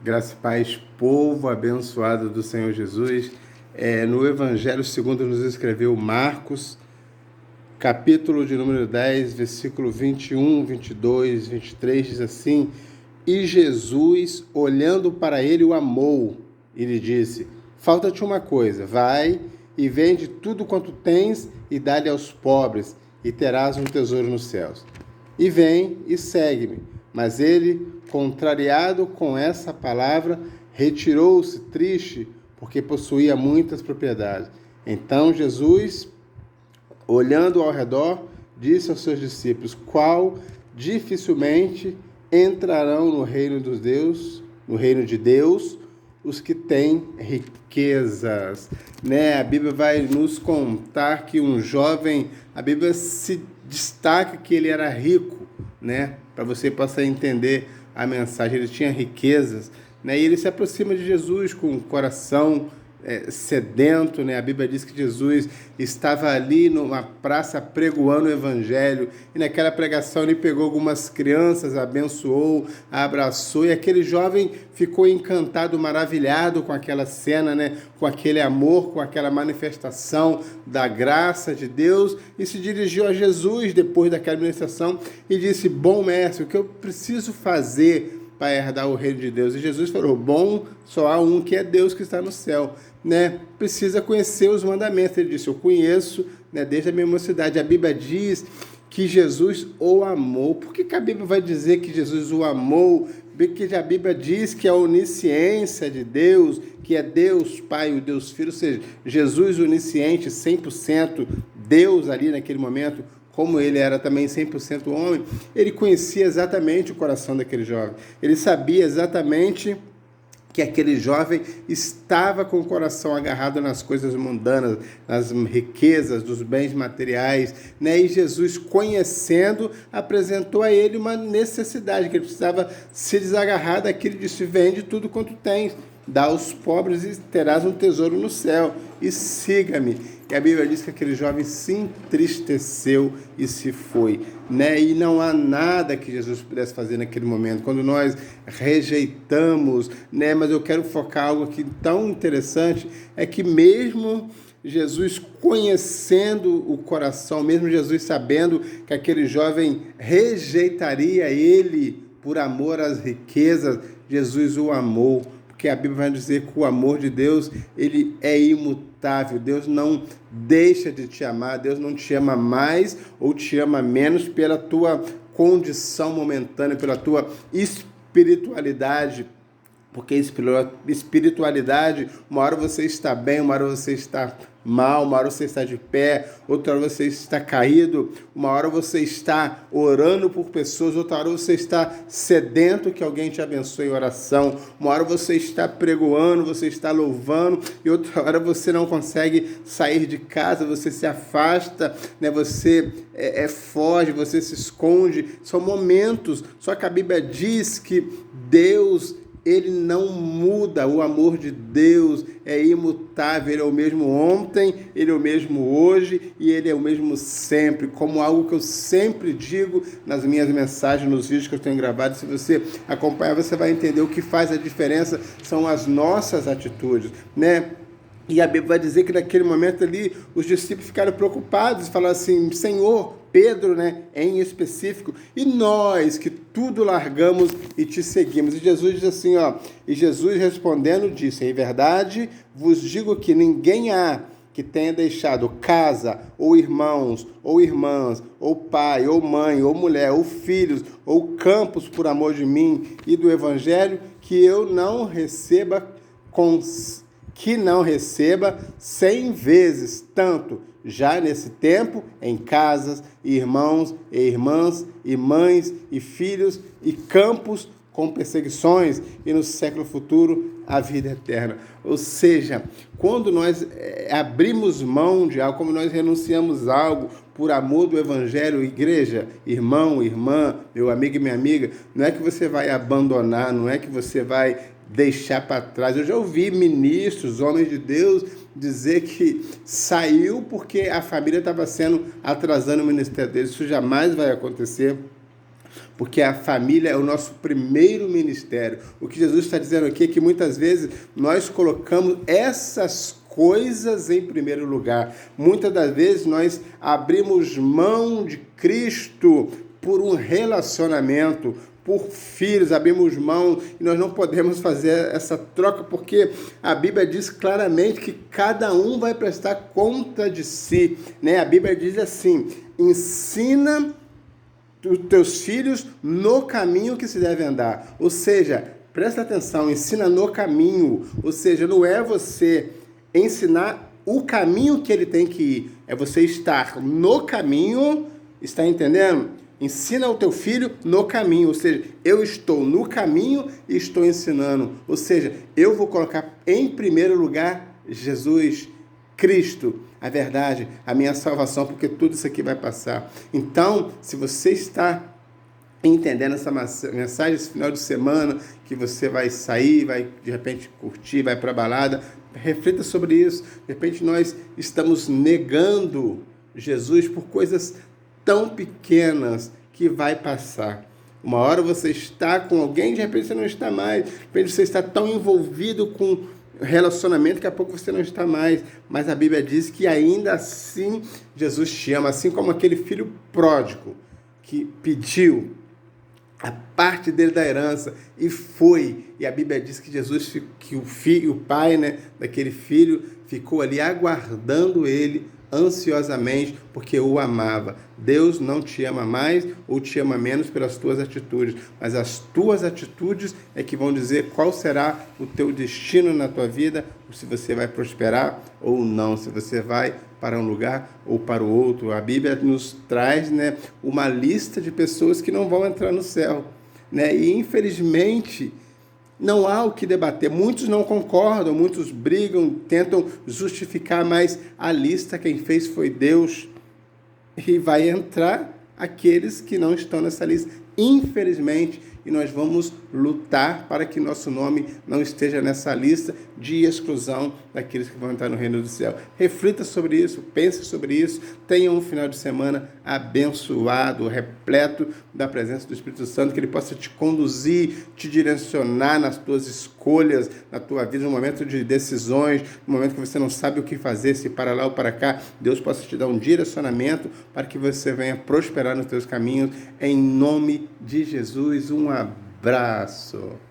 Graça e paz, povo abençoado do Senhor Jesus. No Evangelho segundo nos escreveu Marcos, capítulo de número 10, versículo 21, 22, 23, diz assim: E Jesus, olhando para ele, o amou e lhe disse: Falta-te uma coisa, vai e vende tudo quanto tens e dá-lhe aos pobres, e terás um tesouro nos céus. E vem e segue-me. Mas ele, contrariado com essa palavra, retirou-se triste, porque possuía muitas propriedades. Então Jesus, olhando ao redor, disse aos seus discípulos: Qual dificilmente entrarão no reino dos Deus, no reino de Deus, os que têm riquezas, né? A Bíblia vai nos contar que um jovem, a Bíblia se destaca que ele era rico, né? Para você possa entender a mensagem, ele tinha riquezas, né? E ele se aproxima de Jesus com o coração sedento, né? A Bíblia diz que Jesus estava ali numa praça pregoando o Evangelho, e naquela pregação ele pegou algumas crianças, abençoou, abraçou, e aquele jovem ficou encantado, maravilhado com aquela cena, né? Com aquele amor, com aquela manifestação da graça de Deus, e se dirigiu a Jesus depois daquela ministração e disse: Bom mestre, o que eu preciso fazer para herdar o reino de Deus? E Jesus falou: bom, só há um, que é Deus que está no céu, né? Precisa conhecer os mandamentos. Ele disse: eu conheço, né, desde a minha mocidade. A Bíblia diz que Jesus o amou. Por que a Bíblia vai dizer que Jesus o amou? Porque a Bíblia diz que a onisciência de Deus, que é Deus Pai, o Deus Filho, ou seja, Jesus onisciente, 100% Deus ali naquele momento, como ele era também 100% homem, ele conhecia exatamente o coração daquele jovem. Ele sabia exatamente que aquele jovem estava com o coração agarrado nas coisas mundanas, nas riquezas, dos bens materiais, né? E Jesus, conhecendo, apresentou a ele uma necessidade, que ele precisava se desagarrar daquilo, disse: vende tudo quanto tens, dá aos pobres e terás um tesouro no céu, e siga-me. E a Bíblia diz que aquele jovem se entristeceu e se foi, né? E não há nada que Jesus pudesse fazer naquele momento, quando nós rejeitamos, né? Mas eu quero focar algo aqui tão interessante, é que mesmo Jesus conhecendo o coração, mesmo Jesus sabendo que aquele jovem rejeitaria ele por amor às riquezas, Jesus o amou, porque a Bíblia vai dizer que o amor de Deus, ele é imutável. Deus não deixa de te amar, Deus não te ama mais ou te ama menos pela tua condição momentânea, pela tua espiritualidade. Porque espiritualidade, uma hora você está bem, uma hora você está mal, uma hora você está de pé, outra hora você está caído, uma hora você está orando por pessoas, outra hora você está sedento que alguém te abençoe em oração, uma hora você está pregoando, você está louvando, e outra hora você não consegue sair de casa, você se afasta, né? Você foge, você se esconde. São momentos, só que a Bíblia diz que Deus, ele não muda. O amor de Deus é imutável, ele é o mesmo ontem, ele é o mesmo hoje e ele é o mesmo sempre, como algo que eu sempre digo nas minhas mensagens, nos vídeos que eu tenho gravado. Se você acompanhar, você vai entender o que faz a diferença são as nossas atitudes, né? E a Bíblia vai dizer que naquele momento ali, os discípulos ficaram preocupados e falaram assim: Senhor, Pedro, né, em específico, e nós que tudo largamos e te seguimos. E Jesus diz assim, e Jesus respondendo disse: em verdade vos digo que ninguém há que tenha deixado casa, ou irmãos, ou irmãs, ou pai, ou mãe, ou mulher, ou filhos, ou campos por amor de mim e do Evangelho, que não receba 100 vezes tanto, já nesse tempo, em casas, irmãos e irmãs, e mães, e filhos, e campos com perseguições, e no século futuro, a vida eterna. Ou seja, quando nós abrimos mão de algo, como nós renunciamos a algo por amor do Evangelho, igreja, irmão, irmã, meu amigo e minha amiga, não é que você vai abandonar, não é que você vai deixar para trás. Eu já ouvi ministros, homens de Deus, dizer que saiu porque a família estava atrasando o ministério deles. Isso jamais vai acontecer. porque a família é o nosso primeiro ministério. O que Jesus está dizendo aqui é que muitas vezes nós colocamos essas coisas em primeiro lugar. Muitas das vezes nós abrimos mão de Cristo por um relacionamento, por filhos, abrimos mão e nós não podemos fazer essa troca porque a Bíblia diz claramente que cada um vai prestar conta de si, né? A Bíblia diz assim: ensina os teus filhos no caminho que se deve andar. Ou seja, presta atenção, ensina no caminho. Ou seja, não é você ensinar o caminho que ele tem que ir, é você estar no caminho, está entendendo? Ensina o teu filho no caminho, ou seja, eu estou no caminho e estou ensinando. Ou seja, eu vou colocar em primeiro lugar Jesus, Cristo, a verdade, a minha salvação, porque tudo isso aqui vai passar. Então, se você está entendendo essa mensagem esse final de semana, que você vai sair, vai de repente curtir, vai para a balada, reflita sobre isso. De repente nós estamos negando Jesus por coisas tão pequenas que vai passar. Uma hora você está com alguém, de repente você não está mais. De repente você está tão envolvido com relacionamento, daqui a pouco você não está mais. Mas a Bíblia diz que ainda assim Jesus te ama, assim como aquele filho pródigo que pediu a parte dele da herança e foi. E a Bíblia diz que Jesus, que o filho, o pai, né, daquele filho, ficou ali aguardando ele ansiosamente, porque o amava. Deus não te ama mais ou te ama menos pelas tuas atitudes, mas as tuas atitudes é que vão dizer qual será o teu destino na tua vida, se você vai prosperar ou não, se você vai para um lugar ou para o outro. A Bíblia nos traz, né, uma lista de pessoas que não vão entrar no céu, né? E infelizmente não há o que debater. Muitos não concordam, muitos brigam, tentam justificar, mas a lista quem fez foi Deus. E vai entrar aqueles que não estão nessa lista, infelizmente, e nós vamos lutar para que nosso nome não esteja nessa lista de exclusão daqueles que vão entrar no reino do céu. Reflita sobre isso, pense sobre isso, tenha um final de semana abençoado, repleto da presença do Espírito Santo, que ele possa te conduzir, te direcionar nas tuas escolhas, na tua vida, no momento de decisões, no momento que você não sabe o que fazer, se para lá ou para cá, Deus possa te dar um direcionamento para que você venha prosperar nos teus caminhos, em nome de Jesus. Um abraço.